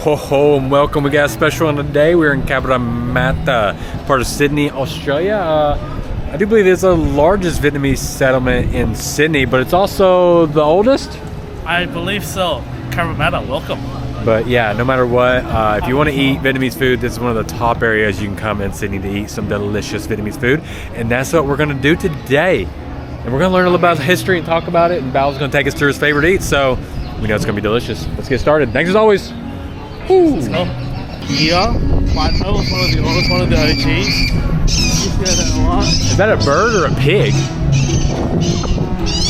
Ho ho and welcome. We got a special on today. We're in Cabramatta, part of Sydney, Australia. I do believe it's the largest Vietnamese settlement in Sydney, but it's also the oldest. I believe so. Cabramatta, welcome. But yeah, no matter what, if you want to eat Vietnamese food, this is one of the top areas you can come in Sydney to eat some delicious Vietnamese food. And that's what we're going to do today. And we're going to learn a little about history and talk about it. And Bal's going to take us to his favorite eats, so we know it's going to be delicious. Let's get started. Thanks as always. Woo. Let's go. Yeah, my was one of the OGs. You hear that a lot. Is that a bird or a pig?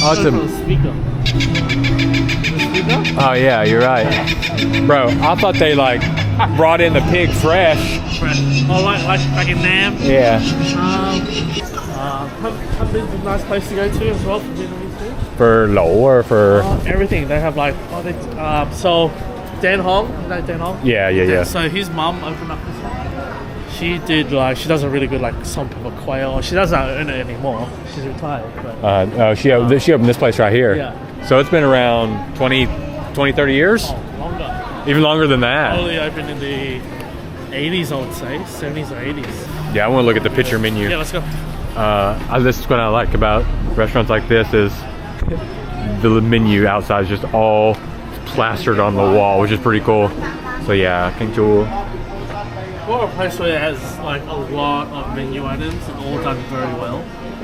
Oh, it's a speaker. Oh yeah, you're right. Bro, I thought they like brought in the pig fresh. Oh, like in Nam? Yeah. Have been a nice place to go to as well for Vietnamese food. For lo or for? Everything. They have like, so Dan Hong, you know Dan Hong? Yeah. So his mum opened up this one. She did she does a really good like salt pepper quail. She doesn't own it anymore. She's retired. But, she opened this place right here. Yeah. So it's been around 20, 30 years? Oh, longer. Even longer than that. Probably opened in the 80s, I would say. 70s or 80s. Yeah, I want to look at the picture menu. Yeah, let's go. This is what I like about restaurants like this is the menu outside is just all plastered on the wall, which is pretty cool. So yeah, King Chul. We're a place where it has like a lot of menu items and all done very well.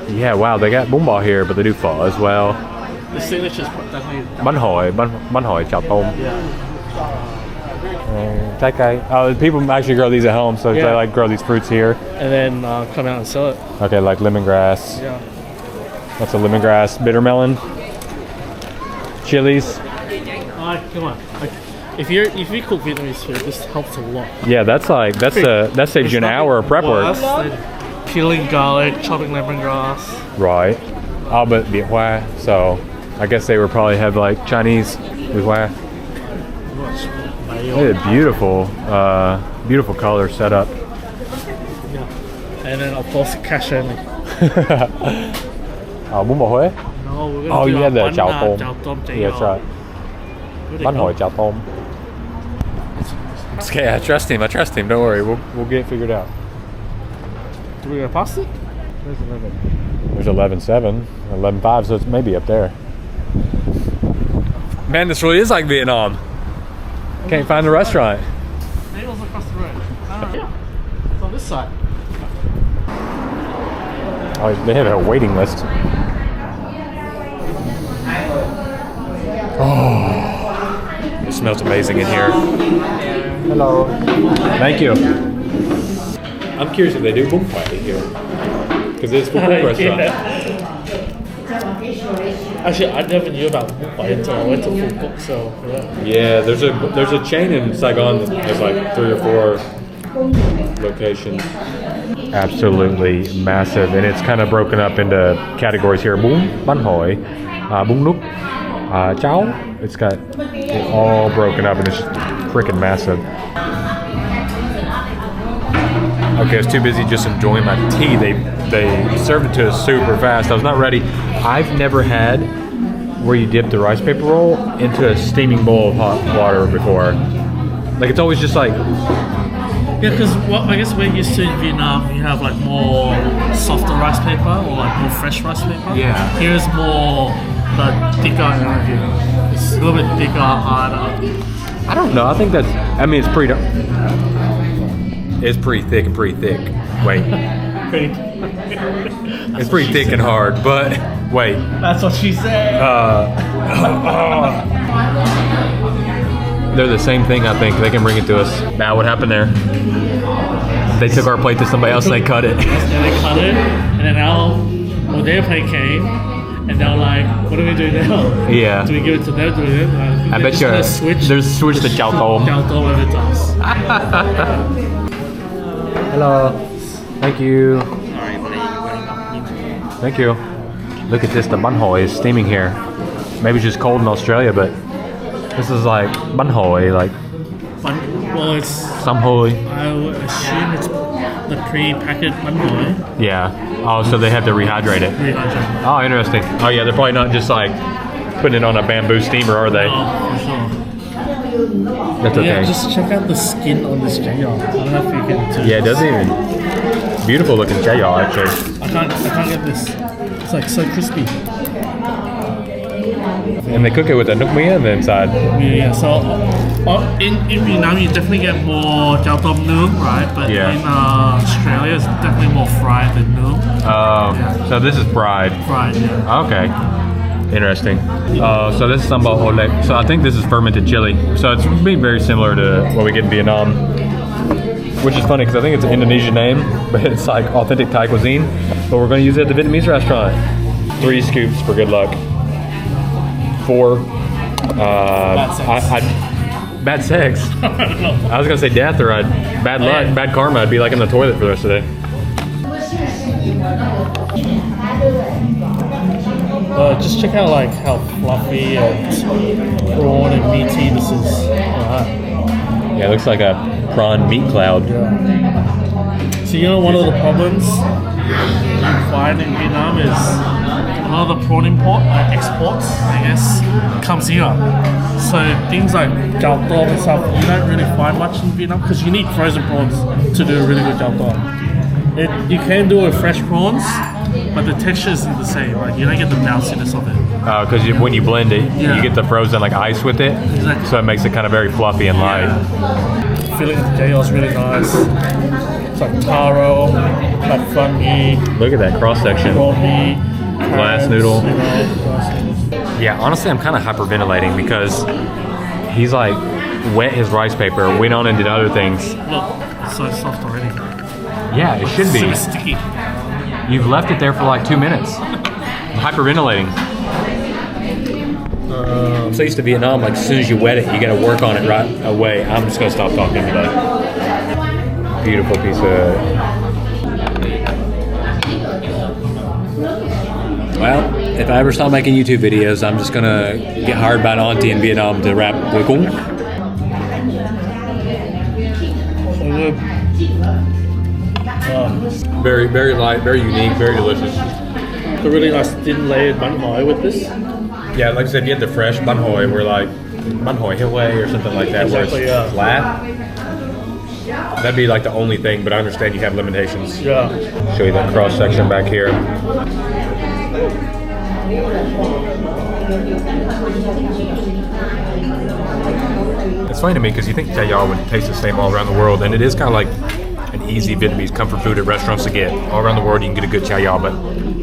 Yeah, wow, they got Bun Bo here, but they do pho as well. The signature's definitely Bun Hue, chao tôm. Yeah. Okay. People actually grow these at home, so they like grow these fruits here. And then come out and sell it. Okay, like lemongrass. Yeah. That's a lemongrass, bitter melon, chilies. Come on. If you cook Vietnamese food, this helps a lot. Yeah, that saves you an hour of prep work. Peeling garlic, chopping lemongrass. Right. But Viet Hoa, so I guess they would probably have like Chinese Viet Hoa. It's beautiful color setup. Yeah. And then of course cashew. Bun Bo Hue? No, we're gonna do the chao tôm. Yeah, that's right. Bun Hue chao tôm. Okay, I trust him. Don't worry. We'll get it figured out. Do we go past it? Where's 11? There's 11.7, 11.5, so it's maybe up there. Man, this really is like Vietnam. Can't find the restaurant. Noodle's across the road. Yeah. It's on this side. Oh, they have a waiting list. Oh, it smells amazing in here. Hello. Thank you. I'm curious if they do Bun Hue here. Because it's a Quoc restaurant. Actually, I never knew about Bun Hue until I went to Quoc, so yeah. Yeah, there's a chain in Saigon that has like 3 or 4 locations. Absolutely massive, and it's kind of broken up into categories here. Bun Hue, Bun Nuc, Chao. It's got it all broken up, and it's just freaking massive. Okay, I was too busy just enjoying my tea. They served it to us super fast. I was not ready. I've never had where you dip the rice paper roll into a steaming bowl of hot water before. Like it's always just like. Yeah, because I guess we're used to in Vietnam, you have like more softer rice paper or like more fresh rice paper. Yeah. Here's more the thicker energy. It's a little bit thicker, harder. I don't know. I think that's. I mean, it's pretty thick and pretty thick. Wait. It's pretty thick and hard, but wait. That's what she said. They're the same thing, I think. They can bring it to us. Now, what happened there? They took our plate to somebody else and they cut it. Yeah, they cut it, and then now when their plate came, and they're like, what do we do now? Yeah. Do we give it to them? Do we do it? I bet you there's switch to chao tôm. Chao tôm over to us. Hello. Thank you. Thank you. Look at this. The Bun Hue is steaming here. Maybe it's just cold in Australia, but this is like Bun Hue, like. Well, it's. Some Hue. I would assume it's the pre-packaged Bun Hue. Yeah. Oh, so they have to rehydrate it. Rehydrate. Oh, interesting. Oh, yeah. They're probably not just like putting it on a bamboo steamer, are they? Oh, for sure. That's okay. Yeah, just check out the skin on this jaeyeon. I don't know if you can do Yeah, it this. doesn't even. Beautiful looking jaeyeon actually. I can't get this. It's like so crispy. And they cook it with a nuc mia on the inside. Yeah, so in Vietnam you definitely get more chao tom nướng, right? But Yeah. in Australia it's definitely more fried than nướng. So this is fried. Fried, yeah. Okay. Interesting. So this is sambal olek. So I think this is fermented chili. So it's being very similar to what we get in Vietnam. Which is funny because I think it's an Indonesian name, but it's like authentic Thai cuisine. But we're going to use it at the Vietnamese restaurant. 3 scoops for good luck. 4. Bad sex. I was going to say death or bad luck, bad karma. I'd be like in the toilet for the rest of the day. Just check out like how fluffy and prawn and meaty this is. Yeah, it looks like a prawn meat cloud. So you know one of the problems you find in Vietnam is a lot of the prawn exports, I guess, comes here. So things like chao tom and stuff, you don't really find much in Vietnam because you need frozen prawns to do a really good chao tom. You can do it with fresh prawns, but the texture isn't the same. Like you don't get the bounciness of it. Because when you blend it, you get the frozen like ice with it, Exactly. so it makes it kind of very fluffy and light. The filling of the jaeyeon is really nice. It's like taro, like front meat, Look at that cross section. prawn meat, Glass carrots, noodle. you know, glass noodles. Yeah, honestly, I'm kind of hyperventilating because he's like wet his rice paper, went on and did other things. Look, it's so soft already. Yeah, it should be. Super sticky. You've left it there for like 2 minutes. I'm hyperventilating. I'm so used to Vietnam, like as soon as you wet it, you gotta work on it right away. I'm just gonna stop talking today. Beautiful piece of... Well, if I ever stop making YouTube videos, I'm just gonna get hired by an auntie in Vietnam to rap Quoc. So good. Very, very light, very unique, very delicious. The really nice thin layered bun hoi with this. Yeah, like I said, if you had the fresh bun hoi, we're like bun hoi Hue or something like that, Exactly, where it's yeah. flat. That'd be like the only thing, but I understand you have limitations. Yeah. Show you that cross section back here. It's funny to me because you think jaeyeon would taste the same all around the world, and it is kind of like an easy Vietnamese comfort food at restaurants to get. All around the world you can get a good jaeyeon, but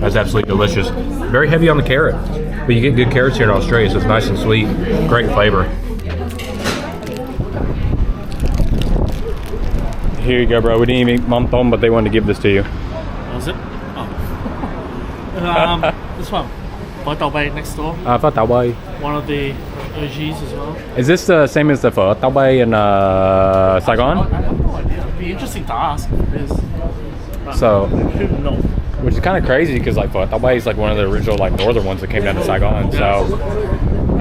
that's absolutely delicious. Very heavy on the carrot, but you get good carrots here in Australia, so it's nice and sweet. Great flavor. Here you go, bro. We didn't even eat mom tom, but they wanted to give this to you. What was it? Oh. This one. Phở tàu bay next door. Phở tàu bay. One of the OGs as well. Is this the same as the phở tàu bay in Saigon? I have no idea. It'd be interesting to ask if it is. But So, no. which is kind of crazy because like phở tàu bay is like one of the original like northern ones that came down to Saigon. So,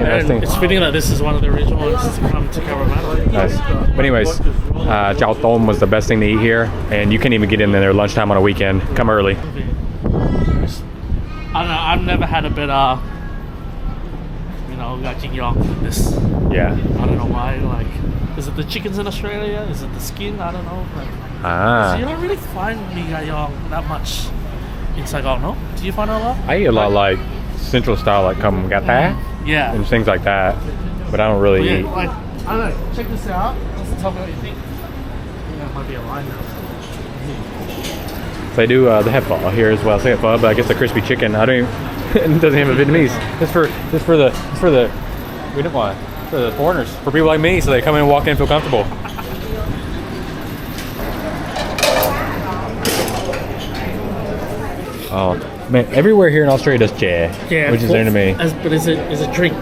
And interesting. it's fitting that this is one of the original ones to come to Cabramatta. Nice. But anyways, chao tom was the best thing to eat here, and you can't even get in there lunchtime on a weekend. Come early. I don't know. I've never had a better, like jaeyeon than this. Yeah. I don't know why. Like, is it the chickens in Australia? Is it the skin? I don't know. Like, so you don't really find jaeyeon that much in Saigon, no? Do you find it a lot? I eat a lot like central style, like Cabramatta Yeah. and things like that, but I don't really eat. Like, I don't know. Check this out. Just tell me what you think. I think that might be a line now. They do. They have pho here as well. Say pho, but I guess the crispy chicken. I don't even. It doesn't have a Vietnamese. It's for the. We don't want for the foreigners, for people like me, so they come in and walk in and feel comfortable. Oh man, everywhere here in Australia does chè, which is new to me. But is a drink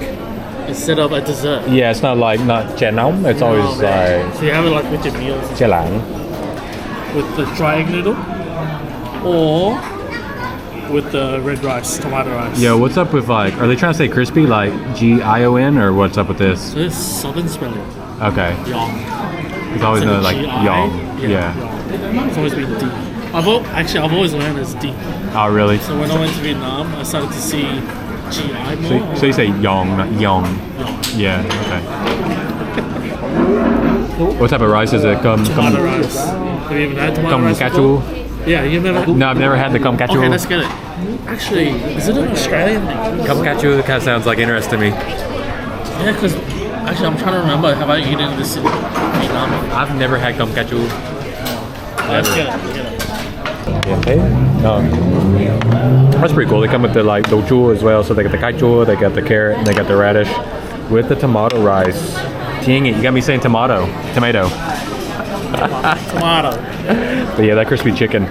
instead of a dessert. Yeah, it's not chè nóng. It's always like So you have it like with your meals. chè lạnh. With the dry egg noodle, or with the red rice, tomato rice. Yo, what's up with like? Are they trying to say crispy like Gion, or what's up with this? So this is southern spelling. Okay, Yong. it's always Instead been of like G-I, yong. Yeah. Yong. It's always been D. I've always learned as D. Oh really? So when I went to Vietnam, I started to see GI more. So you say yong, not yong. Yong. Yeah. Okay. What type of rice is it? Tomato rice. Have you ever had tomato rice Cachu? before? Yeah, you've never had. No, I've never had the Cachu. Okay, let's get it. Actually, is it an Australian thing? Cachu kind of sounds like interesting to me. Yeah, because actually, I'm trying to remember. Have I eaten this in Vietnam? I've never had Cachu. Let's get it. Let's get it. No. That's pretty cool. They come with the like đậu chua as well. So they got the cải chua, they got the carrot, and they got the radish with the tomato rice. Dang it, you got me saying tomato. Tomato. But yeah, that crispy chicken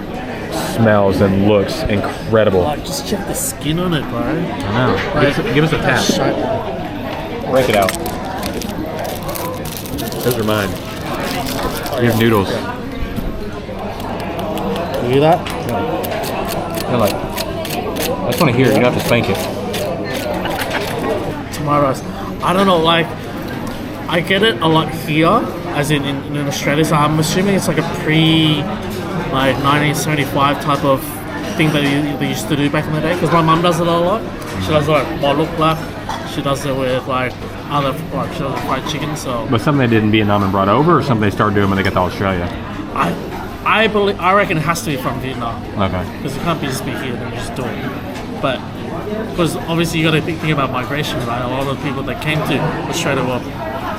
smells and looks incredible. Like, just check the skin on it, bro. I know. Like, Give us a tap. Break it out. Those are mine. Here's noodles. You hear that? They're like, I just want to hear it. You don't have to spank it. Tomatoes. I don't know, like, I get it a lot here, as in Australia, so I'm assuming it's like a like 1975 type of thing that they used to do back in the day, because my mum does it a lot. She does it like Moluk Black, she does it with like other, like she does it fried chicken, so. But something they did in Vietnam and brought over, or something they started doing when they got to Australia? I reckon it has to be from Vietnam. Okay. Because it can't be just be here and just do it. But, because obviously you got to think about migration, right? A lot of the people that came to Australia were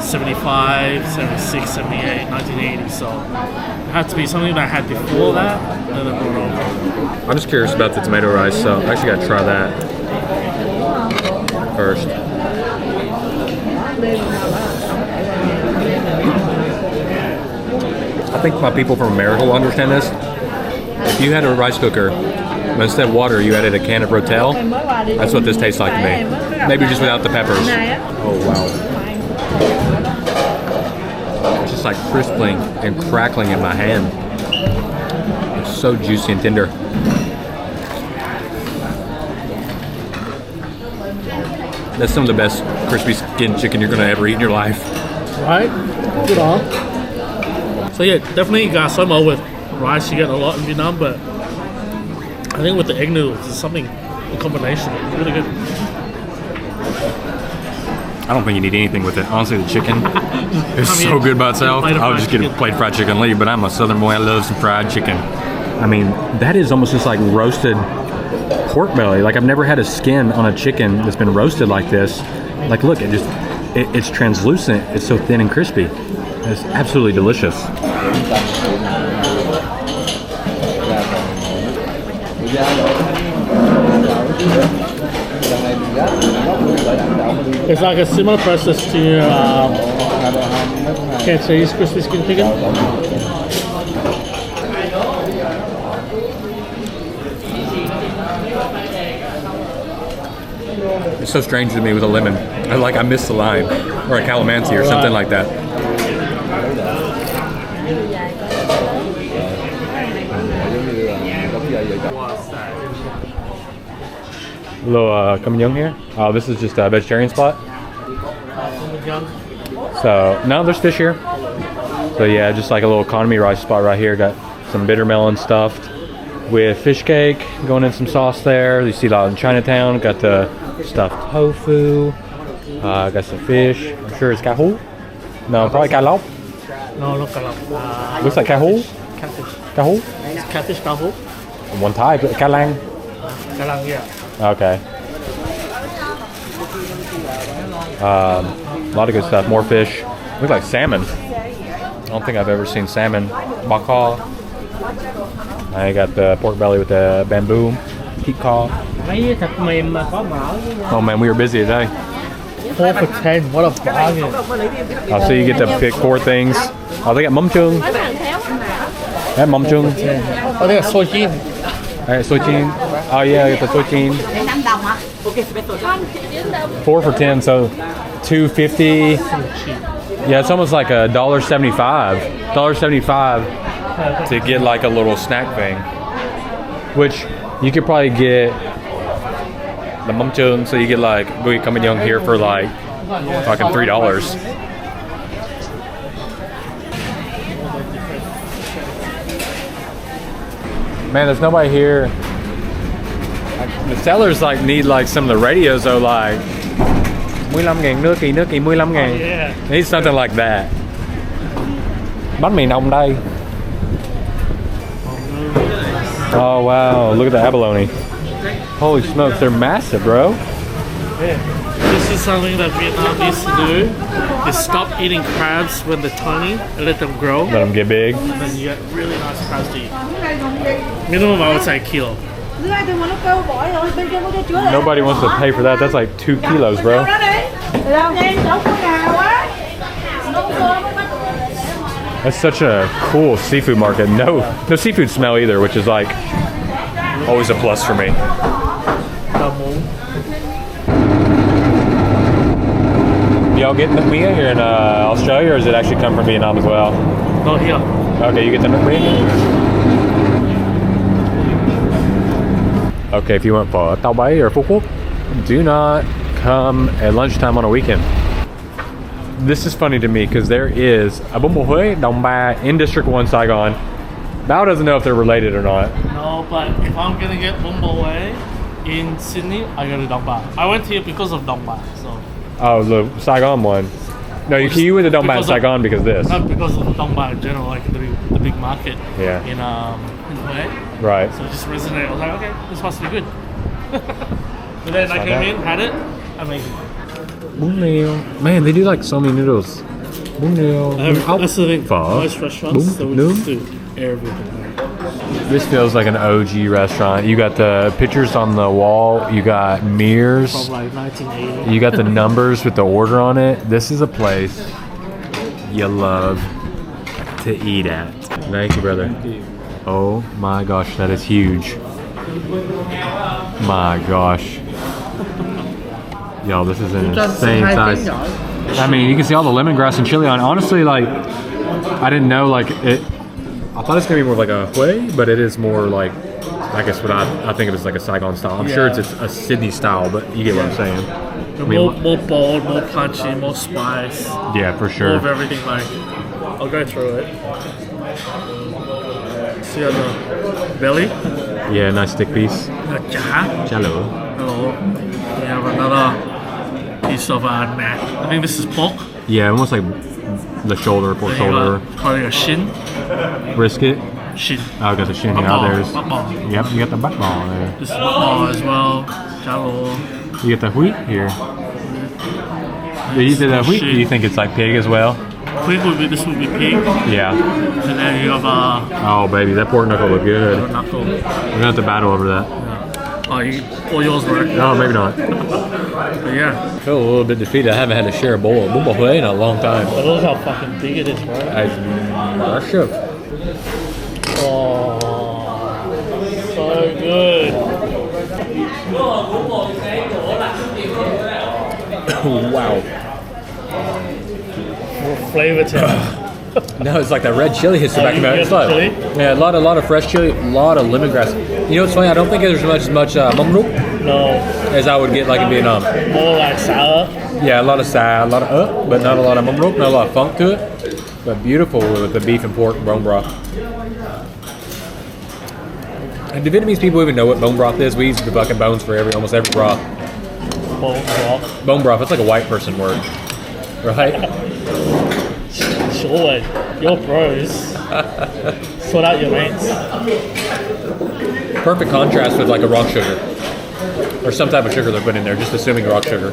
75, 76, 78, 1980, so it had to be something that I had before that, and then brought over. I'm just curious about the tomato rice, so I actually got to try that first. I think my people from America will understand this. If you had a rice cooker, but instead of water, you added a can of Rotel, that's what this tastes like to me. Maybe just without the peppers. Oh, wow. It's just like crispling and crackling in my hand. It's so juicy and tender. That's some of the best crispy skin chicken you're going to ever eat in your life. Right? Good on. So yeah, definitely got some with rice. You get a lot in Vietnam, but I think with the egg noodles, it's something, a combination. It's really good. I don't think you need anything with it. Honestly, the chicken is so good by itself. I'll just get a plate of fried chicken and leave, but I'm a southern boy. I love some fried chicken. I mean, that is almost just like roasted pork belly. Like, I've never had a skin on a chicken that's been roasted like this. Like, look, it's translucent. It's so thin and crispy. It's absolutely delicious. It's like a similar process to Cantonese crispy skin chicken. It's so strange to me with a lemon. I miss the lime, or a calamansi, or something like that. A little coming young here. Oh, this is just a vegetarian spot. So no, there's fish here. So yeah, just like a little economy rice spot right here. Got some bitter melon stuffed with fish cake, going in some sauce there. You see a lot in Chinatown. Got the stuffed tofu. Got some fish. I'm sure it's cahu. No, probably cai lóc. No, not cai lóc. Looks like cahu. Catfish. Cahu. It's catfish cahu. One type, cai lang. Cai lang, yeah. Okay. A lot of good stuff. More fish. Look like salmon. I don't think I've ever seen salmon. Baka. I got the pork belly with the bamboo. Thịt kho. Oh man, we were busy today. 4 for 10. What a bargain. Oh, so you get to pick 4 things. Oh, they got mắm chung. That mắm chung. Oh, they got soy chin. Alright, soy chin. Oh yeah, I got the soy chin. 4 for 10, so $2.50. Yeah, it's almost like $1.75. $1.75 to get like a little snack thing. Which you could probably get the mắm chung, so you get like go eat coming young here for like fucking $3. Man, there's nobody here. The sellers like need like some of the radios though, like 15.000 nước kỳ 15.000. Yeah. Need something like that. Bánh mì nông đây. Oh wow, look at the abalone. Holy smokes, they're massive, bro. Yeah. This is something that Vietnamese to do. Is stop eating crabs when they're tiny and let them grow. Let them get big. And then you get really nice crabs to eat. Minimum, I would say a kilo. Nobody wants to pay for that. That's like 2 kilos, bro. That's such a cool seafood market. No seafood smell either, which is like always a plus for me. Y'all get the meat here in Australia, or does it actually come from Vietnam as well? No, here. Okay, you get the meat. Okay, if you went for Tao Bay or Phu Quoc, do not come at lunchtime on a weekend. This is funny to me because there is a Bun Bo Hue, Dong Ba in District 1 Saigon. Bao doesn't know if they're related or not. No, but if I'm gonna get Bun Bo Hue in Sydney, I go to Dong Ba. I went here because of Dong Ba, so. Oh, the Saigon one. No, you went to Dong Ba in Saigon because of this. Not because of Dong Ba in general, like the big market. Yeah. In Hue. Right. So it just resonated. I was like, okay, this must be good. But then I came in, had it, amazing. Bún riêu. Man, they do like so many noodles. Bún riêu. That's the thing. Phở. Most restaurants, they would just do everything. This feels like an OG restaurant. You got the pictures on the wall. You got mirrors. From like 1980. You got the numbers with the order on it. This is a place you love to eat at. Thank you, brother. Thank you. Oh my gosh, that is huge. My gosh. Yo, this is an insane size. I mean, you can see all the lemongrass and chili on it. Honestly, like, I didn't know, like, it. I thought it's gonna be more like a Hue, but it is more like, I guess what I think of as like a Saigon style. I'm sure it's a Sydney style, but you get what I'm saying. I mean, more bold, more punchy, more spice. Yeah, for sure. More of everything. Like, I'll go through it. See on the belly. Yeah, nice thick piece. Chalo. Oh, we have another piece of neck. I think this is pork. Yeah, almost like the shoulder, pork shoulder. Probably a shin. Brisket. Shin. Oh, I got the shin here. There's. Yep, you got the butt ball there. This is butt ball as well. Jalo. You get the wheat here. Do you the wheat? Do you think it's like pig as well? Pig would be, this would be pig. Yeah. And then you have oh baby, that pork knuckle look good. knuckle. We're gonna have to battle over that. Yeah. Oh, all yours work. No, maybe not. But yeah. I feel a little bit defeated. I haven't had to share a bowl of Bun Bo Hue in a long time. But look how fucking big it is, bro. I should. Oh, so good. Wow. More flavor to it. No, it's like that red chili hits the back of my head. Yeah, a lot of fresh chili, a lot of lemongrass. You know what's funny? I don't think there's as much mâm ruốc as I would get like in Vietnam. More like sour. Yeah, a lot of sour, a lot of but not a lot of mâm ruốc, not a lot of funk to it. But beautiful with the beef and pork bone broth. And do Vietnamese people even know what bone broth is? We use the fucking bones for almost every broth. Bone broth. Bone broth. That's like a white person word, right? Sure, you're pros. Sort out your mates. Perfect contrast with like a rock sugar. Or some type of sugar they're putting in there, just assuming rock sugar.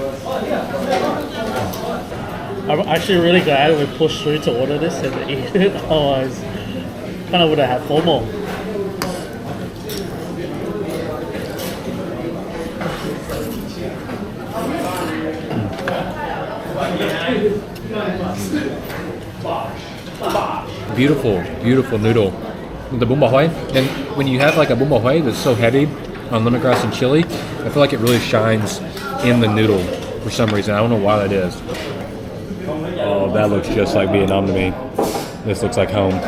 I'm actually really glad we pushed through to order this and eat it. Otherwise, kind of would have had FOMO. Beautiful, beautiful noodle. The Bun Bo Hue. And when you have like a Bun Bo Hue that's so heavy on lemongrass and chili, I feel like it really shines in the noodle for some reason. I don't know why that is. Oh, that looks just like Vietnam to me. This looks like home.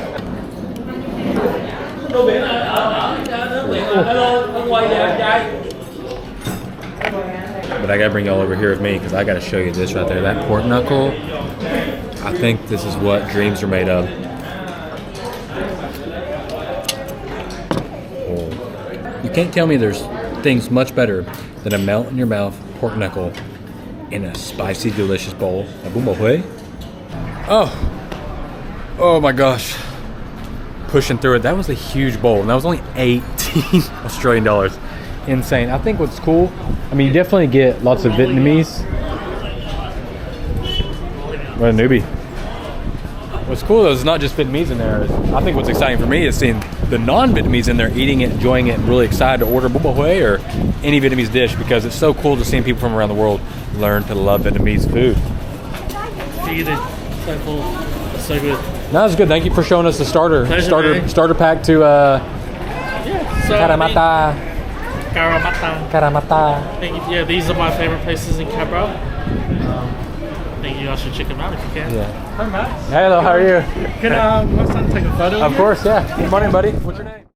But I gotta bring y'all over here with me because I gotta show you this right there. That pork knuckle, I think this is what dreams are made of. Oh. You can't tell me there's things much better than a melt in your mouth pork knuckle in a spicy, delicious bowl of Bun Bo Hue. Oh, Oh my gosh. Pushing through it. That was a huge bowl, and that was only 18 Australian dollars. Insane. I think what's cool, I mean, you definitely get lots of Vietnamese. What a newbie. What's cool though is not just Vietnamese in there. I think what's exciting for me is seeing the non-Vietnamese in there eating it, enjoying it, and really excited to order Bun Bo Hue or any Vietnamese dish, because it's so cool to see people from around the world learn to love Vietnamese food. Feed it. So cool. It's so good. No, that's good. Thank you for showing us the starter pack to Cabramatta. Yeah, these are my favorite places in Cabra. I think you guys should check them out if you can. Yeah. Hi, Matt. Hello, how are you? Can my son take a photo? Of course, yeah. Good morning, buddy. What's your name?